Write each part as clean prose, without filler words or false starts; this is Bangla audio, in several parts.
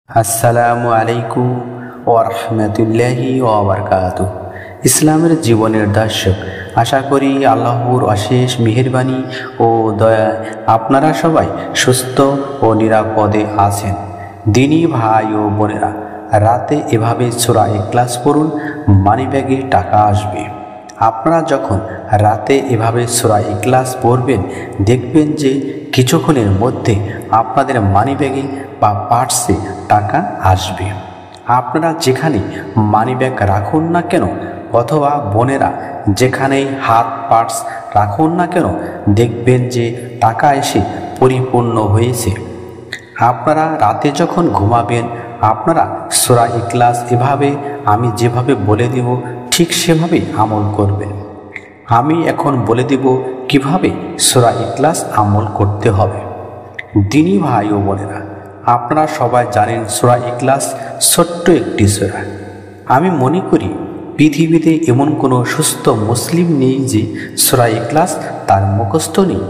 আসসালামু আলাইকুম ওয়া রাহমাতুল্লাহি ওয়া বারাকাতুহু। ইসলামের জীবনের দর্শক, আশা করি আল্লাহর অশেষ মেহেরবানি ও দয়ায় আপনারা সবাই সুস্থ ও নিরাপদে আছেন। দিনী ভাই ও বোনেরা, রাতে এভাবে সূরা ইখলাস পড়ুন, মানিব্যাগে টাকা আসবে। আপনারা যখন রাতে এভাবে সূরা ইখলাস পড়বেন, দেখবেন যে কিছুক্ষণের মধ্যে আপনাদের মানিব্যাগে বা পার্সে টাকা আসবে। আপনারা যেখানে মানিব্যাগ রাখুন না কেন, অথবা বোনেরা যেখানেই হাত পার্স রাখুন না কেন, দেখবেন যে টাকা এসে পরিপূর্ণ হয়েছে। আপনারা রাতে যখন ঘুমাবেন, আপনারা সূরা ইখলাস এভাবে আমি যেভাবে বলে দেব ঠিক সেভাবে আমল করবেন। আমি এখন বলে দেব কিভাবে সূরা ইখলাস আমল করতে হবে। দিনী ভাই ও বোনেরা, আপনারা সবাই জানেন সূরা ইখলাস ছোট্ট একটি সূরা। আমি মনে করি পৃথিবীতে এমন কোনো সুস্থ মুসলিম নেই যে সূরা ইখলাস তার মুখস্থ নেই।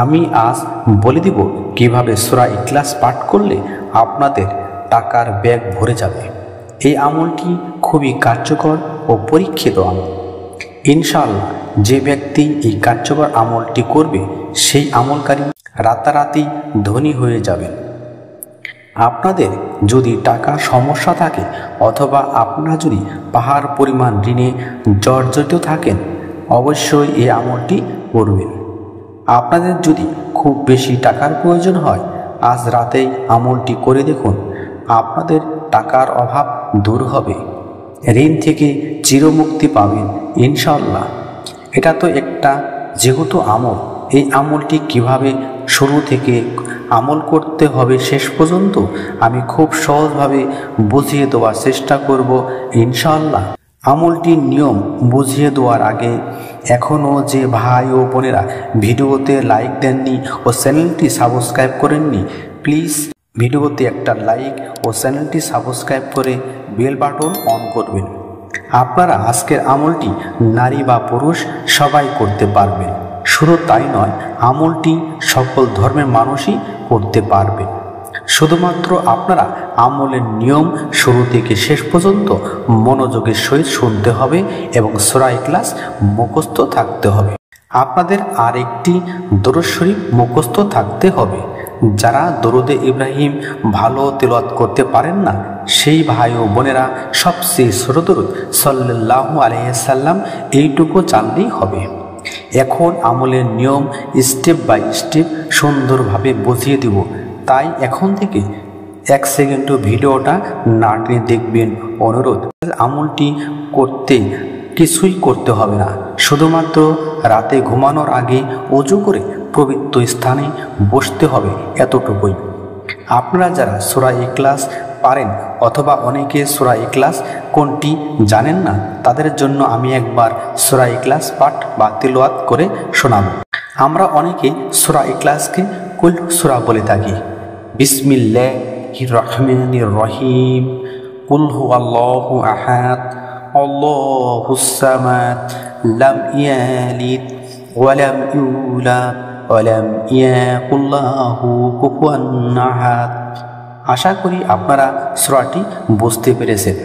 আমি আজ বলে দিব কিভাবে সূরা ইখলাস পাঠ করলে আপনাদের টাকার ব্যাগ ভরে যাবে। এই আমলটি খুবই কার্যকর ও পরীক্ষিত আমল। ইনশাআল্লাহ যে ব্যক্তি এই কার্যকর আমলটি করবে, সেই আমলকারী রাতারাতি ধনী হয়ে যাবেন। আপনাদের যদি টাকা সমস্যা থাকে, অথবা আপনারা যদি পাহাড় পরিমাণ ঋণে জর্জরিত থাকেন, অবশ্যই এই আমলটি করবেন। আপনাদের যদি খুব বেশি টাকার প্রয়োজন হয়, আজ রাতেই আমলটি করে দেখুন, আপনাদের টাকার অভাব দূর হবে, ঋণ থেকে চিরমুক্তি পাবেন ইনশাআল্লাহ। এটা তো একটা যেহেতু আমল, এই আমলটি কিভাবে শুরু থেকে আমল করতে হবে শেষ পর্যন্ত আমি খুব সহজভাবে বুঝিয়ে দেওয়ার চেষ্টা করব ইনশাআল্লাহ। আমলটির নিয়ম বুঝিয়ে দেওয়ার আগে এখনও যে ভাই ও বোনেরা ভিডিওতে লাইক দেননি ও চ্যানেলটি সাবস্ক্রাইব করেননি, প্লিজ ভিডিওতে একটা লাইক ও চ্যানেলটি সাবস্ক্রাইব করে বেল বাটন অন করবেন। আপনারা আজকের আমলটি নারী বা পুরুষ সবাই করতে পারবেন। শুধু তাই নয়, আমলটি সকল ধর্মের মানুষই করতে পারবে। শুধুমাত্র আপনারা আমলের নিয়ম শুরু থেকে শেষ পর্যন্ত মনোযোগের সহিত শুনতে হবে এবং সূরা ইখলাস মুখস্থ থাকতে হবে। আপনাদের আরেকটি দরুদ শরীফ মুখস্থ থাকতে হবে। যারা দরুদে ইব্রাহিম ভালো তেলাওয়াত করতে পারেন না, সেই ভাই ও বোনেরা সবচেয়ে ছোট দরুদ সাল্লাল্লাহু আলাইহি সাল্লাম এইটুকু জানলেই হবে। এখন আমলের নিয়ম স্টেপ বাই স্টেপ সুন্দরভাবে বুঝিয়ে দেব, তাই এখন থেকে 1 সেকেন্ডও ভিডিওটা না টেনে দেখবেন অনুরোধ। আমলটি করতে কিছুই করতে হবে না, শুধুমাত্র রাতে ঘুমানোর আগে ওযু করে পবিত্র স্থানে বসতে হবে, এতটুকুই। আপনারা যারা সূরা ইখলাস পারেন, অথবা অনেকে সূরা ইখলাস কোনটি জানেন না, তাদের জন্য আমি একবার সূরা ইখলাস পাঠ বা তিলাওয়াত করে শোনাবো। আমরা অনেকে সূরা ইখলাসকে কুল সূরা বলে থাকি। বিসমিল্লাহির রহমানির রহিম। কুল হুয়াল্লাহু আহাদ, আল্লাহুস সামাদ, লাম ইয়ালিদ ওয়া লাম ইউলাদ ওয়া লাম ইয়াকুল লাহু কুফুয়ান আহাদ। আশা করি আপনারা সূরাটি বুঝতে পেরেছেন।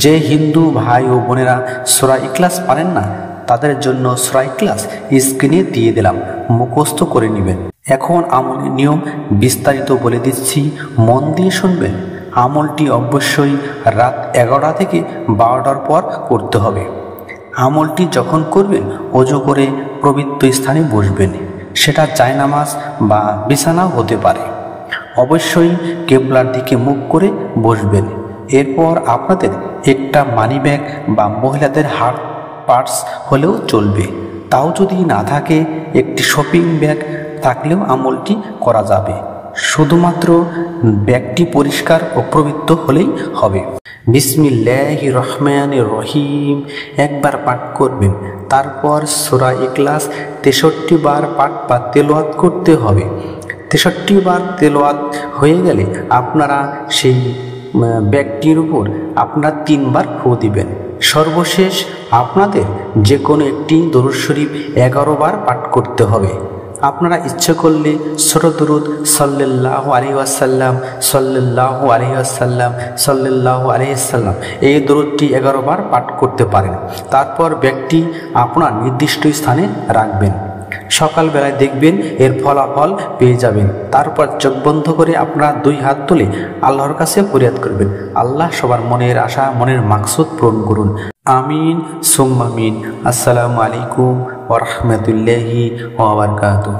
যে হিন্দু ভাই ও বোনেরা সূরা ইখলাস পারেন না, তাদের জন্য সূরা ইখলাস স্ক্রিনে দিয়ে দিলাম, মুখস্থ করে নেবেন। এখন আমলের নিয়ম বিস্তারিত বলে দিচ্ছি, মন দিয়ে শুনবেন। আমলটি অবশ্যই রাত 11টা থেকে 12টার পর করতে হবে। আমলটি যখন করবেন, ওযু করে পবিত্র স্থানে বসবেন, সেটা জায়নামাজ বা বিছানাও হতে পারে। অবশ্যই কিবলার দিকে মুখ করে বসবেন। এরপর আপনাদের একটা মানিব্যাগ বা মহিলাদের হাত পার্স হলেও চলবে, তাও যদি না থাকে একটি শপিং ব্যাগ থাকলেও আমলটি করা যাবে। শুধুমাত্র ব্যাগটি পরিষ্কার ও পবিত্র হলেই হবে। বিসমিল্লাহির রহমানির রহিম একবার পাঠ করবেন, তারপর সূরা ইখলাস 63 বার পাঠ বা তেলাওয়াত করতে হবে। 63 বার তেলাওয়াত হয়ে গেলে আপনারা সেই ব্যাগটির উপর আপনারা 3 বার ফু দিবেন। সর্বশেষ আপনাদের যে কোনো একটি দরুদ শরীফ 11 বার পাঠ করতে হবে। আপনারা ইচ্ছে করলে ছোট দুরূদ সাল্লাল্লাহু আলাইহি ওয়াসাল্লাম সাল্লাল্লাহু আলাইহি ওয়াসাল্লাম সাল্লাল্লাহু আলাইহি ওয়াসাল্লাম এই দুরূদটি 11 বার পাঠ করতে পারেন। তারপর ব্যাগটি আপনার নির্দিষ্ট স্থানে রাখবেন। সকালবেলায় দেখবেন এর ফলাফল পেয়ে যাবেন। তারপর চোখ বন্ধ করে আপনারা 2 হাত তুলে আল্লাহর কাছে ফরিয়াদ করবেন, আল্লাহ সবার মনের আশা মনের মাকসুদ পূরণ করুন। আমিন সুম্মা আমিন। আসসালামু আলাইকুম ওয়া রাহমাতুল্লাহি ওয়া বারাকাতুহু।